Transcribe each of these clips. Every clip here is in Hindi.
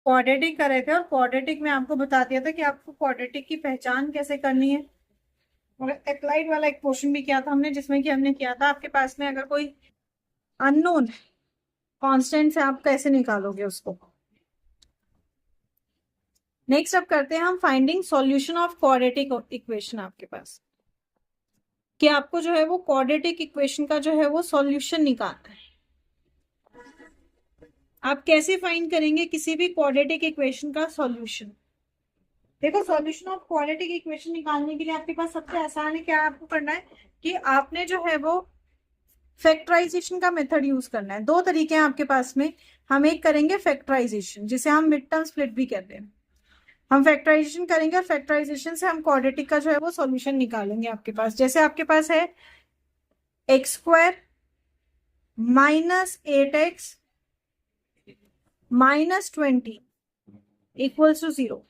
क्वाड्रेटिक कर रहे थे और क्वाड्रेटिक में आपको बता दिया था कि आपको क्वाड्रेटिक की पहचान कैसे करनी है। और अप्लाइड वाला एक क्वेश्चन भी किया था हमने, जिसमें कि हमने किया था आपके पास में अगर कोई अननोन कांस्टेंट से आप कैसे निकालोगे उसको। नेक्स्ट अब करते हैं हम finding solution of quadratic equation. आपके पास कि आपको जो है वो क्वाड्रेटिक इक्वेशन का जो है वो सॉल्यूशन निकालना है। आप कैसे फाइंड करेंगे किसी भी क्वाड्रेटिक इक्वेशन का सॉल्यूशन। देखो, सॉल्यूशन ऑफ क्वाड्रेटिक इक्वेशन निकालने के लिए आपके पास सबसे आसान है, क्या आपको करना है कि आपने जो है वो फैक्टराइजेशन का मेथड यूज करना है। दो तरीके हैं आपके पास में। हम एक करेंगे फैक्टराइजेशन, जिसे हम मिड टर्म स्प्लिट भी कहते हैं। हम फैक्टराइजेशन करेंगे और फैक्टराइजेशन से हम क्वाड्रेटिक का जो है वो सॉल्यूशन निकालेंगे। आपके पास जैसे आपके पास है x² -8x -20 इक्वल्स टू 0।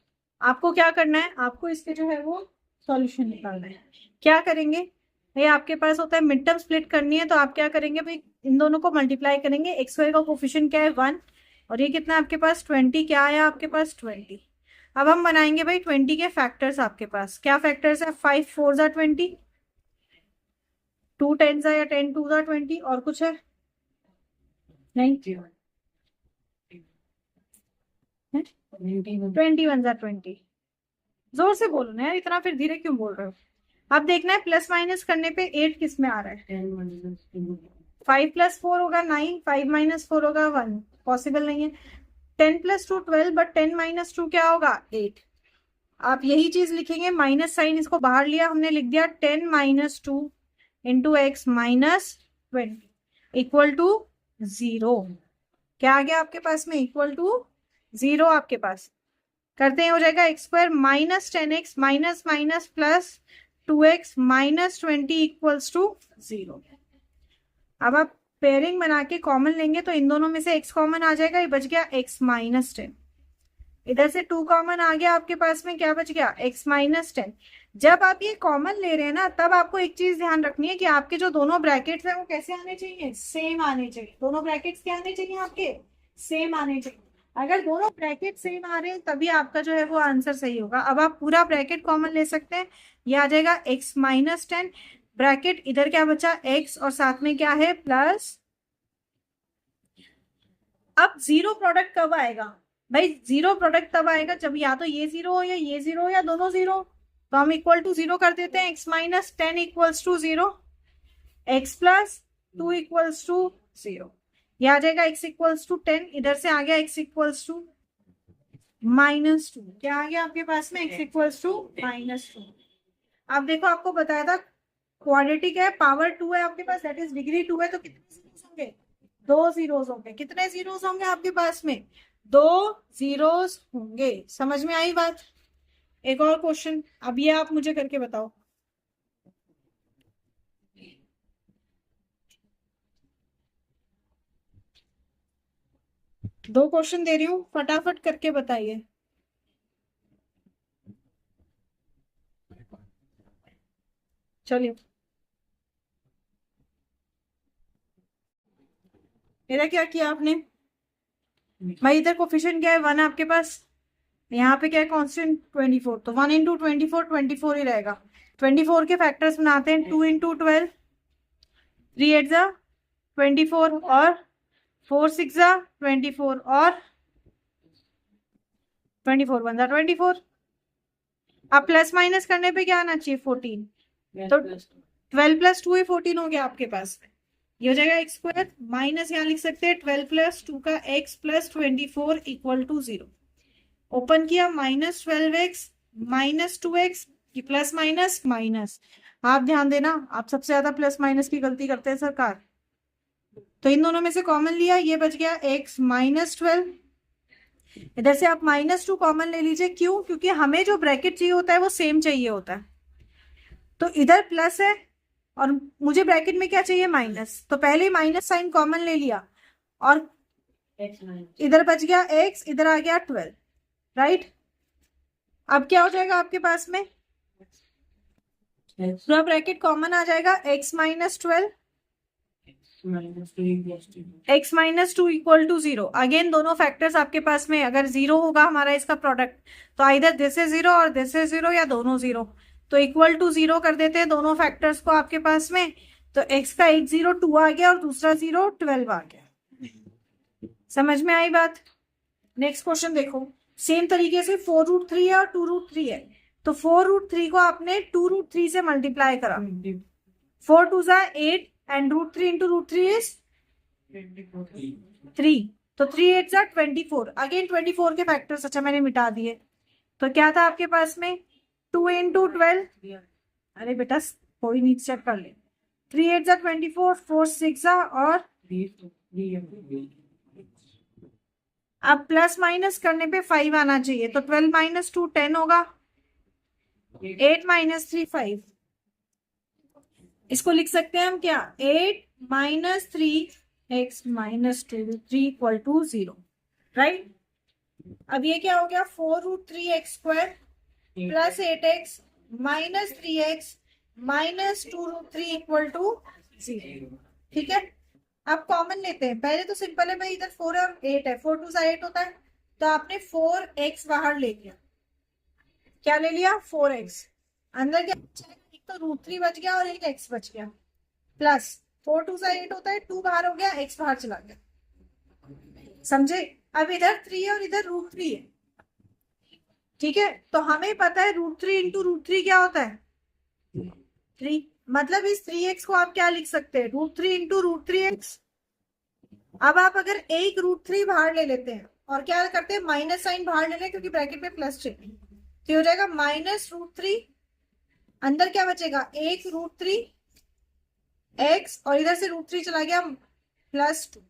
आपको क्या करना है, आपको इसके जो है वो सॉल्यूशन निकालना है। क्या करेंगे भाई, आपके पास होता है मिड टर्म स्प्लिट करनी है, तो आप क्या करेंगे भाई, इन दोनों को मल्टीप्लाई करेंगे। x² का कोफिशिएंट क्या है 1, और ये कितना है आपके पास 20, क्या आया आपके पास 20। अब हम बनाएंगे भाई 20 के फैक्टर्स। आपके पास क्या फैक्टर्स है, 5 4 जा 20, 2 10 जा या 10 2 जा 20, और कुछ है नहीं, 21 जा 20। जोर से बोलो ना यार, इतना फिर धीरे क्यों बोल रहे हो। अब देखना है प्लस माइनस करने पे 8 किस में आ रहा है। 5 + 4 होगा 9, 5 - 4 होगा 1, पॉसिबल नहीं है। 10 + 2 12, बट 10 - 2 क्या होगा 8। आप यही चीज लिखेंगे, माइनस साइन इसको बाहर लिया हमने, लिख दिया 10 - 2 इंटू एक्स -20 इक्वल टू 0। क्या आ गया आपके पास में, इक्वल टू 0। आपके पास करते हैं, हो जाएगा x² -10x minus minus plus 2x -20 equals to 0। अब आप पेयरिंग बना के कॉमन लेंगे तो इन दोनों में से x कॉमन आ जाएगा, ये बच गया x -10। इधर से 2 कॉमन आ गया, आपके पास में क्या बच गया x -10। जब आप ये कॉमन ले रहे हैं ना, तब आपको एक चीज ध्यान रखनी है कि आपके जो दोनों ब्रैकेट्स है वो कैसे आने चाहिए, सेम आने चाहिए। दोनों ब्रैकेट्स क्या आने चाहिए आपके, सेम आने चाहिए। अगर दोनों ब्रैकेट सेम आ रहे हैं तभी आपका जो है वो आंसर सही होगा। अब आप पूरा ब्रैकेट कॉमन ले सकते हैं, ये आ जाएगा x -10 ब्रैकेट, इधर क्या बचा x और साथ में क्या है प्लस। अब जीरो प्रोडक्ट कब आएगा भाई, जीरो प्रोडक्ट तब आएगा जब या तो ये 0 हो या ये 0 हो या दोनों 0। तो हम इक्वल टू 0 कर देते हैं, x -10 equals to 0, x + 2 equals to 0। ये आ जाएगा x इक्वल्स टू 10, इधर से आ गया x इक्वल्स टू -2। क्या आ गया आपके पास में, x इक्वल्स टू -2। अब देखो, आपको बताया था क्वाड्रेटिक है, पावर 2 है आपके पास, दैट इज डिग्री 2 है, तो कितने जीरोस होंगे, 2 जीरोस होंगे। कितने जीरोस होंगे आपके पास में, 2 जीरोस होंगे। समझ में आई बात। एक और क्वेश्चन, अब ये आप मुझे करके बताओ। दो क्वेश्चन दे रही हूँ, फटाफट करके बताइए। चलिए, इधर क्या किया आपने भाई, इधर कोफिशिएंट क्या है 1 आपके पास, यहाँ पे क्या है कांस्टेंट 24, तो 1 × 24 24 ही रहेगा। 24 के फैक्टर्स बनाते हैं, 2 × 12 3 8 जा 24 और 4 6 जा 24 और 24 1 जा 24। अब प्लस माइनस करने पे क्या आना चाहिए 14, तो 12 + 2 ही 14 हो गया आपके पास। ये हो जाएगा x² माइनस, यहाँ लिख सकते हैं 12 + 2 का x + 24 इक्वल टू 0। ओपन किया, -12x -2x, ये प्लस माइनस माइनस। आप ध्यान देना, आप सबसे ज्यादा प्लस माइनस की गलती करते हैं सरकार। तो इन दोनों में से कॉमन लिया, ये बच गया x -12। इधर से आप -2 कॉमन ले लीजिए, क्यों, क्योंकि हमें जो ब्रैकेट चाहिए होता है वो सेम चाहिए होता है। तो इधर प्लस है और मुझे ब्रैकेट में क्या चाहिए माइनस, तो पहले माइनस साइन कॉमन ले लिया और इधर बच गया x, इधर आ गया 12, राइट। अब क्या हो जाएगा आपके पास में, पूरा ब्रैकेट कॉमन आ जाएगा, x -12 x minus two equal to 0। Again दोनों फैक्टर्स आपके पास में अगर 0 होगा हमारा इसका प्रोडक्ट, तो आइदर दिस इज 0 और दिस इज 0, या दोनों 0। तो इक्वल टू 0 कर देते हैं दोनों फैक्टर्स को आपके पास में। तो x का एक 0 2 आ गया और दूसरा 0 12 आ गया। समझ में आई बात? नेक्स्ट क्वेश्चन देखो, सेम तरीके से 4√3 है और 2√3 है। तो 4√3 को आपने 2√3 से मल्टीप्लाई करा। 4 2 जा 8 एंड √3 इंटू √3 इज 3। तो 3 8 जा 24। अगेन 24 के फैक्टर्स अच्छा मैंने मिटा दिए। तो क्या था आपके पास में 2 इंटू 12। अरे बेटा कोई नहीं, चेक कर ले। 3 8 जा 24, 4 6 जा और अब प्लस माइनस करने पे 5 आना चाहिए। तो 12 माइनस 2 10 होगा। 8 माइनस 3 5। इसको लिख सकते हैं हम क्या, 8 minus 3x minus 2 3 equal to 0, right. अब ये क्या हो गया, 4√3x square plus 8x minus 3x माइनस 2√3 इक्वल टू 0। ठीक है, अब कॉमन लेते हैं। पहले तो सिंपल है भाई, इधर 4 और 8 है, 4 2 सा 8 होता है। तो आपने 4x बाहर ले लिया। क्या ले लिया, 4x। अंदर क्या बचा, एक तो √3 बच गया और एक x बच गया। प्लस 4 2 सा 8 होता है, 2 बाहर हो गया, x बाहर चला गया। समझे? अब इधर 3 और इधर √3 है। ठीक है, तो हमें पता है √3 इंटू √3 क्या होता है, 3। मतलब इस 3x को आप क्या लिख सकते हैं, √3 इंटू √3x। अब आप अगर एक √3 बाहर ले लेते हैं और क्या करते हैं, माइनस साइन बाहर ले लें क्योंकि ब्रैकेट में प्लस चाहिए। तो हो जाएगा माइनस √3, अंदर क्या बचेगा, एक √3 x और इधर से √3 चला गया प्लस 2।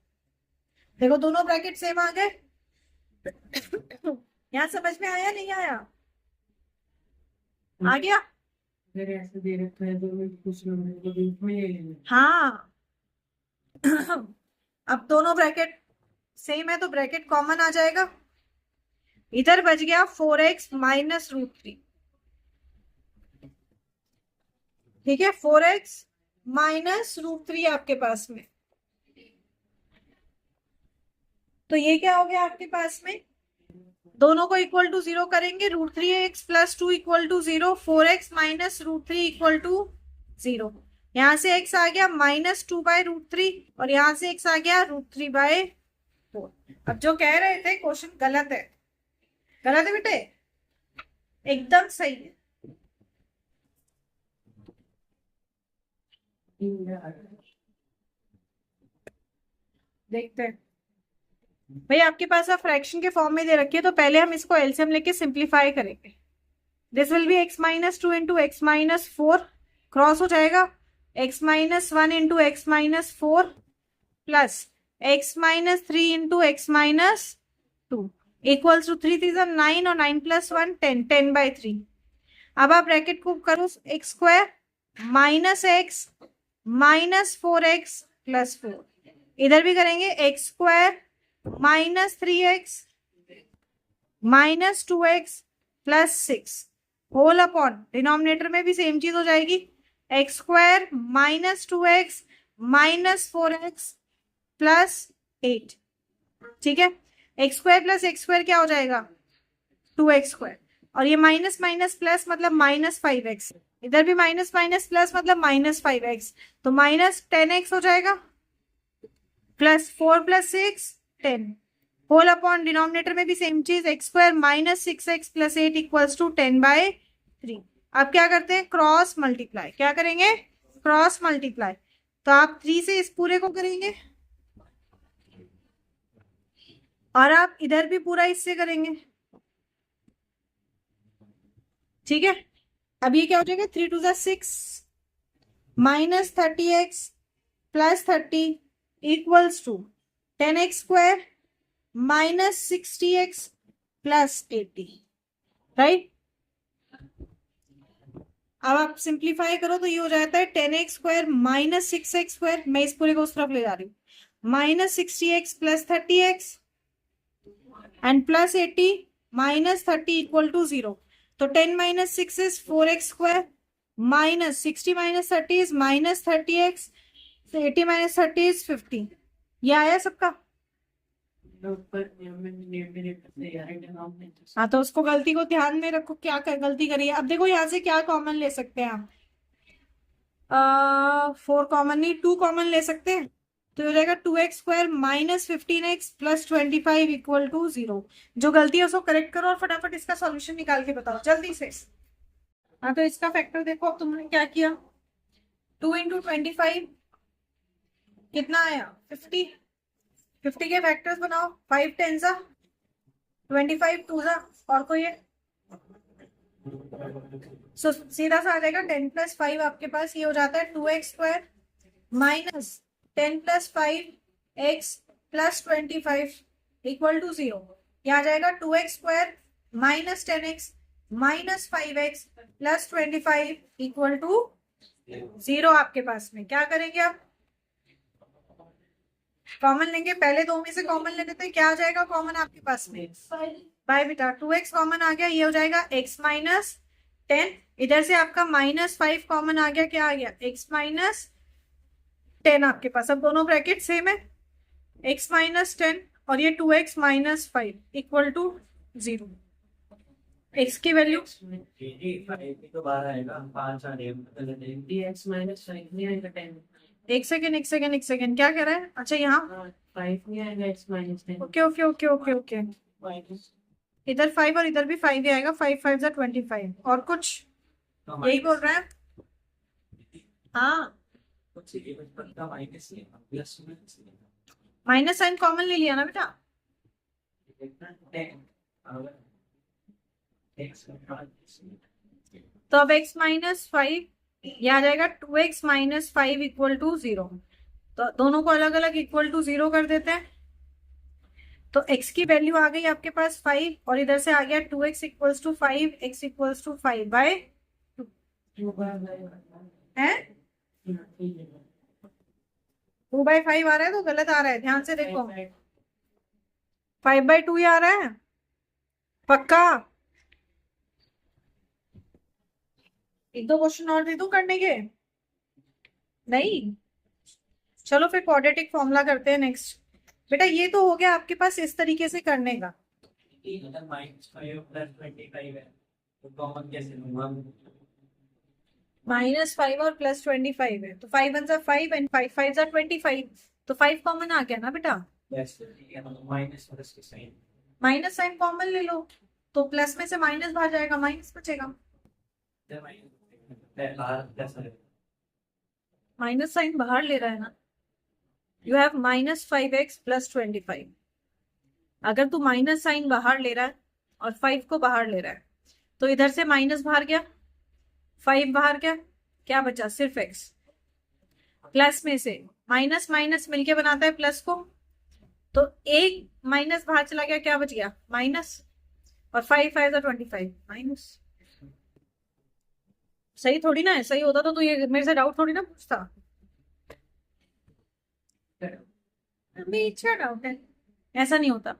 देखो दोनों ब्रैकेट सेम आ गए। यहाँ समझ में आया नहीं आया, आ गया? ऐसे दे रखा है तो कुछ हाँ। अब दोनों ब्रैकेट सेम है तो ब्रैकेट कॉमन आ जाएगा। इधर बच गया 4x माइनस √3। ठीक है, 4x माइनस √3 आपके पास में। तो ये क्या हो गया आपके पास में, दोनों को इक्वल टू 0 करेंगे। √3x plus 2 equal to 0, 4x minus √3 equal to 0। यहाँ से x आ गया माइनस 2 बाय √3 और यहाँ से x आ गया √3 बाय 4। अब जो कह रहे थे क्वेश्चन गलत है, गलत है बेटे, एकदम सही है। देखते हैं भाई, आपके पास अब फ्रैक्शन के फॉर्म में दे रखी है, तो पहले हम इसको एलसीएम लेके सिंप्लीफाई करेंगे। This will be x minus 2 into x minus 4, cross हो जाएगा x minus 1 into x minus 4 plus x minus 3 into x minus 2 equals to 3 3 9 और 9 प्लस 1 10, 10 बाई 3। अब आप ब्रैकेट को करो x square minus x minus 4x plus 4। इधर भी करेंगे x square minus 3x minus 2x plus 6 whole upon, denominator में भी सेम चीज हो जाएगी, x square minus 2x minus 4x plus 8। ठीक है, x square plus x square क्या हो जाएगा, 2x स्क्वायर। और ये माइनस माइनस प्लस मतलब माइनस 5x, इधर भी माइनस माइनस प्लस मतलब माइनस 5x, तो माइनस 10x हो जाएगा plus 4 plus 6 10 whole upon, denominator में भी सेम चीज, x square minus 6x plus 8 equals to 10 by 3। अब क्या करते हैं, क्रॉस मल्टीप्लाई। क्या करेंगे, क्रॉस मल्टीप्लाई। तो आप 3 से इस पूरे को करेंगे और आप इधर भी पूरा इससे करेंगे। ठीक है, अब ये क्या हो जाएगा, 3 2 जा 6 minus 30x plus 30 equals to 10x square minus 60x plus 80, right. अब आप सिंप्लीफाई करो तो ये हो जाता है 10x square minus 6x square, मैं इस पूरे को उस तरफ ले जा रही हूँ, minus 60x plus 30x and plus 80 minus 30 equal to 0। तो 10 माइनस 6 इज 4x स्क्वायर minus 60 minus 30 is minus 30x So 80 minus 30 is 50. ये आया सबका? हाँ, तो उसको गलती को ध्यान में रखो, क्या गलती करिए। अब देखो यहाँ से क्या कॉमन ले सकते हैं आप? 4 कॉमन नहीं, 2 कॉमन ले सकते हैं। तो हो जाएगा 2x² minus 15x plus 25 equal to 0। जो गलती है उसको करेक्ट करो और फटाफट इसका सॉल्यूशन निकाल के बताओ जल्दी से। हाँ, तो इसका फैक्टर देखो। अब तुमने क्या किया, 2 इंटू 25 कितना आया? 50। 50 के फैक्टर्स बनाओ। 5 10 सा 25, 2 सा और कोई है? सो सीधा सा आ जाएगा 10 प्लस 5 आपके पास ये हो जाता है 2x² minus 10 plus 5x plus 25 equal to 0। यह आ जाएगा 2x² minus 10x minus 5x plus 25 equal to 0 आपके पास में। क्या करेंगे आप? कॉमन लेंगे। पहले दो में से कॉमन ले लेते हैं। क्या आ जाएगा कॉमन आपके पास में? बाय बेटा 2x कॉमन आ गया, ये हो जाएगा x माइनस 10। इधर से आपका माइनस 5 कॉमन आ गया, क्या आ गया? x माइनस 10 आपके पास। अब दोनों ब्रैकेट सेम है, x माइनस 10 और ये 2x minus 5 equal to 0। x की वैल्यू एक सेकेंड क्या कह रहा है? अच्छा यहाँ 5 नहीं आएगा, x minus 10। Okay okay okay okay okay. इधर 5 और इधर भी 5 ही आएगा। 5 5 जा 25 और कुछ यही बोल रहा है। हाँ, माइनस साइन कॉमन ले लिया ना बेटा। तो अब x माइनस 5 ये आ जाएगा 2x माइनस 5 इक्वल टू 0। तो दोनों को अलग अलग इक्वल टू 0 कर देते हैं। तो x की वैल्यू आ गई आपके पास 5 और इधर से आ गया 2x equals to 5, x equals to 5 by 2/5 आ रहा है तो गलत आ रहा है, ध्यान से देखो। 5/2 ही आ रहा है पक्का। एक दो क्वेश्चन और दे दूं करने के? नहीं, चलो फिर क्वाड्रेटिक फॉर्मूला करते हैं नेक्स्ट। बेटा ये तो हो गया आपके पास इस तरीके से करने का। -5 और +25 है तो 5 1 जा 5 एंड 5 5 जा 25। तो 5 कॉमन आ गया ना बेटा। माइनस साइन कॉमन ले लो तो प्लस में से माइनस बाहर जाएगा, माइनस बचेगा। माइनस साइन बाहर ले रहा है ना। You have -5x plus 25। अगर तू माइनस साइन बाहर ले रहा है और 5 को बाहर ले रहा है तो इधर से माइनस बाहर गया, 5 बाहर गया, क्या बचा? सिर्फ x। प्लस में से माइनस माइनस मिलके बनाता है प्लस को, तो एक माइनस बाहर चला गया, क्या बच गया? माइनस। और 5 5 जा 25 माइनस। सही थोड़ी ना है? सही होता तो तू ये मेरे से डाउट थोड़ी ना पूछता। अच्छा डाउट है, ऐसा नहीं होता।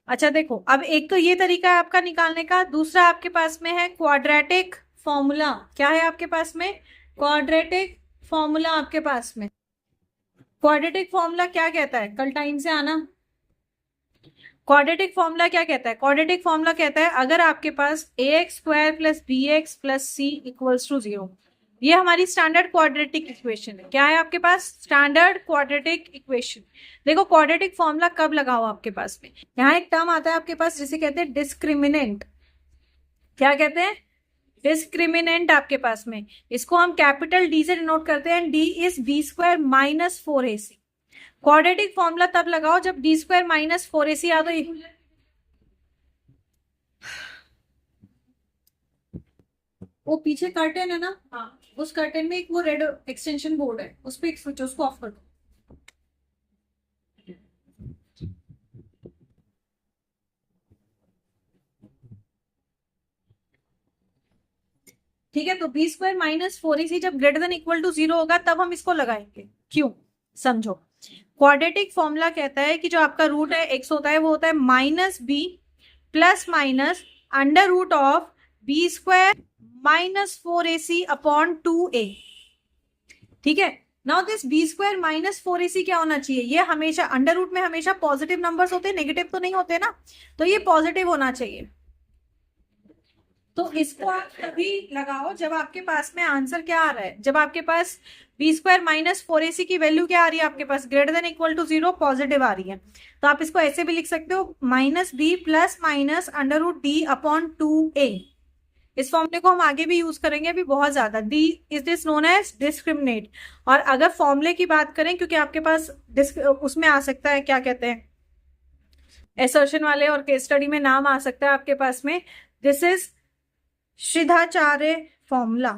अच्छा देखो, अब एक तो ये तरीका है आपका निकालने का। दूसरा आपके पास में है क्वाड्रेटिक फॉर्मूला। क्या है आपके पास में? क्वाड्रेटिक फॉर्मूला आपके पास में। क्वाड्रेटिक फॉर्मूला क्या कहता है? कल टाइम से आना। क्वाड्रेटिक फॉर्मूला क्या कहता है? क्वाड्रेटिक फॉर्मूला कहता है अगर आपके पास ax² plus bx plus c equals to 0, ये हमारी स्टैंडर्ड क्वाड्रेटिक इक्वेशन है। क्या है आपके पास? Standard quadratic equation. देखो क्वाड्रेटिक फॉर्मूला कब लगाओ आपके पास में? यहाँ एक टर्म आता है आपके पास जिसे कहते हैं डिस्क्रिमिनेंट। क्या कहते हैं? डिस्क्रिमिनेंट आपके पास में। इसको हम कैपिटल डी से डिनोट करते हैं। D is b² minus 4ac। Quadratic formula तब लगाओ जब d² माइनस 4ac आ। तो वो पीछे कर्टेन है ना, हाँ, उस कर्टेन में एक वो रेड एक्सटेंशन बोर्ड है, उस पर एक स्विच, उसको ऑफ कर दो। ठीक है, तो b² माइनस 4ac जब ग्रेटर देन इक्वल टू 0 होगा तब हम इसको लगाएंगे। क्यों? समझो, क्वाड्रेटिक फॉर्मूला कहता है कि जो आपका रूट है x होता है वो होता है -b plus minus under root of b² minus 4ac upon 2a। ठीक है, now this B square minus 4ac क्या होना चाहिए, ये हमेशा अंडर रूट में हमेशा पॉजिटिव नंबर्स होते हैं, नेगेटिव तो नहीं होते ना, तो ये पॉजिटिव होना चाहिए। तो इसको आप तभी लगाओ जब आपके पास में आंसर क्या आ रहा है, जब आपके पास बी स्क्वायर माइनस 4ac की वैल्यू क्या आ रही है आपके पास, greater than equal to 0 positive आ रही है। तो आप इसको ऐसे भी लिख सकते हो, minus B plus minus under root D upon 2a। इस फॉर्मूले को हम आगे भी यूज करेंगे अभी बहुत ज्यादा। D is this known as discriminate. और अगर फॉर्मूले की बात करें, क्योंकि आपके पास उसमें आ सकता है, क्या कहते हैं, एसर्शन वाले और केस स्टडी में नाम आ सकता है आपके पास में, दिस इज श्रीधाचार्य फॉर्मूला।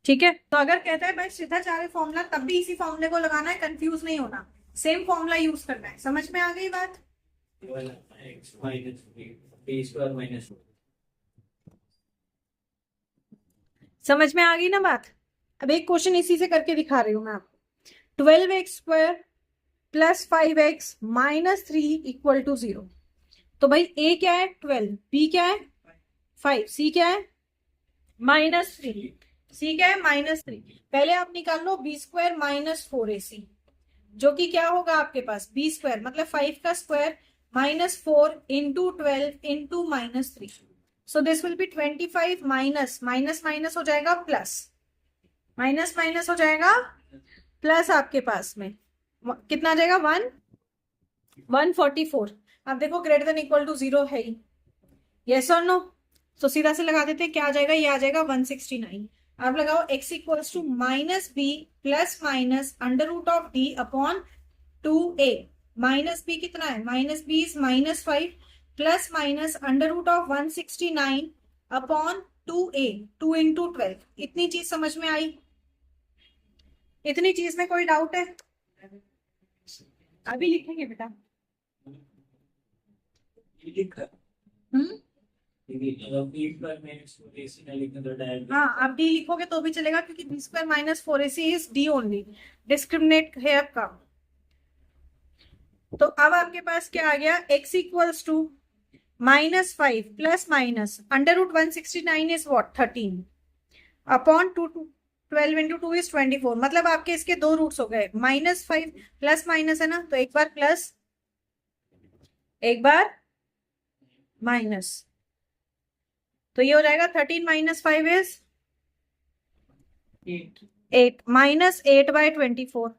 ठीक है, तो अगर कहता है भाई श्रीधाचार्य फॉर्मूला, तब भी इसी फॉर्मूले को लगाना है, कंफ्यूज नहीं होना, सेम फॉर्मूला यूज करना है। समझ में आ गई बात? समझ में आ गई ना बात? अब एक क्वेश्चन इसी से करके दिखा रही हूं मैं आपको। 12x² plus 5x minus 3 equal to 0। तो भाई a क्या है 12, b क्या है 5, c क्या है माइनस 3, c क्या है माइनस 3। पहले आप निकाल लो बी स्क्वायर माइनस 4ac, जो कि क्या होगा आपके पास, बी स्क्वायर मतलब 5 का square minus 4 into 12 into minus 3। So this will B 25 minus minus minus हो जाएगा प्लस, माइनस माइनस हो जाएगा प्लस, आपके पास में कितना आ जाएगा 144। अब देखो ग्रेटर देन इक्वल टू 0 है ही, यस और नो? तो सीधा से लगा देते हैं, क्या आ जाएगा, ये आ जाएगा 169। अब लगाओ x equals to minus B plus minus under root of D upon 2a। Minus B कितना है, minus B is minus 5 plus minus under root of 169 upon 2a, 2 into 12। इतनी चीज समझ में आई? इतनी चीज में कोई डाउट है? अभी लिखेंगे बेटा। हाँ, आप डी लिखोगे तो भी चलेगा, क्योंकि B square minus 4ac is D only, discriminate है आपका। तो अब आपके पास क्या आ गया, x equals to minus 5 plus minus under root 169 is what 13 upon 12 into 2 is 24। मतलब आपके इसके दो रूट्स हो गए, माइनस 5 प्लस माइनस है ना, तो एक बार प्लस एक बार माइनस, तो ये हो जाएगा 13 minus 5 is 8 minus 8/24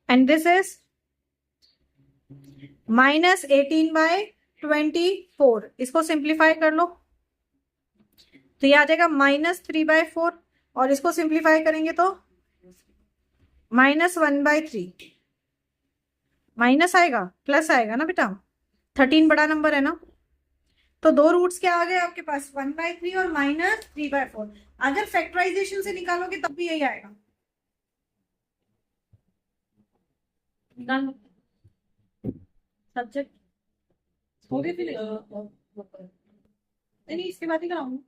and this is minus 18/24। इसको सिंप्लीफाई कर लो तो ये आ जाएगा माइनस 3/4, और इसको सिंप्लीफाई करेंगे तो माइनस 1/3। माइनस आएगा प्लस आएगा ना बेटा, 13 बड़ा नंबर है ना, तो दो रूट्स क्या आ गए आपके पास, 1/3 और माइनस 3/4। अगर फैक्टराइजेशन से निकालोगे तब भी यही आएगा। सब्जेक्ट हो गए फिर नहीं, इसके बाद ही कराऊंगा।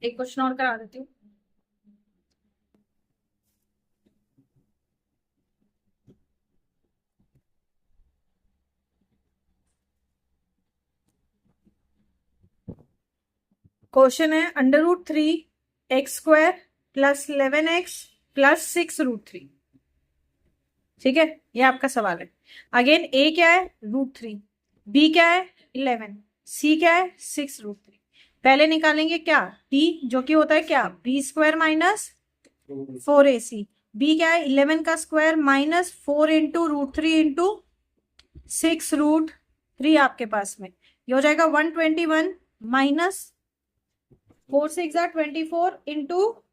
एक क्वेश्चन और करा देती हूँ। क्वेश्चन है under root 3x² plus 11x plus 6√3। ठीक है, ये आपका सवाल है। अगेन a क्या है √3, b क्या है 11, c क्या है 6√3। पहले निकालेंगे क्या, d जो कि होता है क्या, b square minus 4ac, b क्या है 11 का स्क्वायर माइनस 4 इंटू √3 इंटू 6√3 आपके पास में, ये हो जाएगा 121 माइनस 4 6 24 इंटू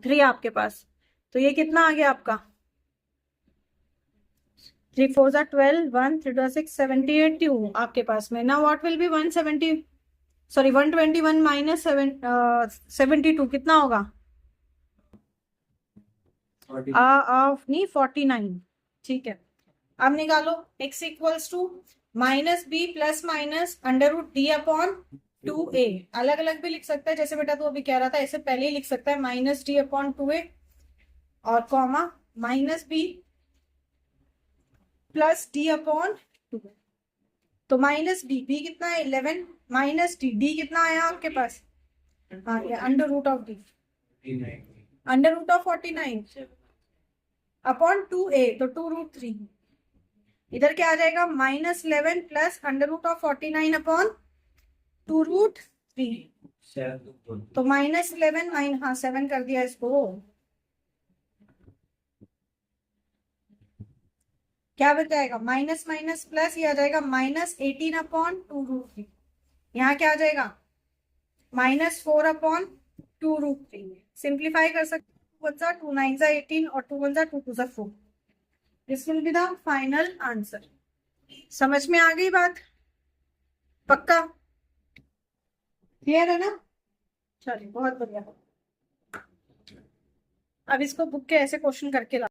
3 आपके पास, तो ये कितना आ गया आपका 3 4 12 1 3 6 78 2 आपके पास में। Now what will be 121 minus 72 कितना होगा, नहीं 49। ठीक है, अब निकालो x equals to minus B plus minus under root D upon 2a। अलग अलग भी लिख सकता है, जैसे बेटा तो अभी कह रहा था, ऐसे पहले ही लिख सकता है माइनस डी अपॉन 2a और comma minus B plus D upon 2a। तो माइनस डी, बी कितना है 11 माइनस डी, डी कितना आया आपके पास, हाँ ये under root of D, under root of 49 upon 2a, तो 2√3। इधर क्या आ जाएगा -11 plus under root of 49 upon 2√3, तो -11 हाँ 7 कर दिया इसको। क्या बच जाएगा माइनस माइनस प्लस, ये आ जाएगा -18 अपॉन 2√3। यहाँ क्या आ जाएगा -4 अपॉन 2√3। सिंप्लीफाई कर सकते, 2 9 18 और 2 1 2 2 4। This will be the final answer. समझ में आ गई बात, पक्का क्लियर है ना? चलिए बहुत बढ़िया। अब इसको बुक के ऐसे क्वेश्चन करके ला।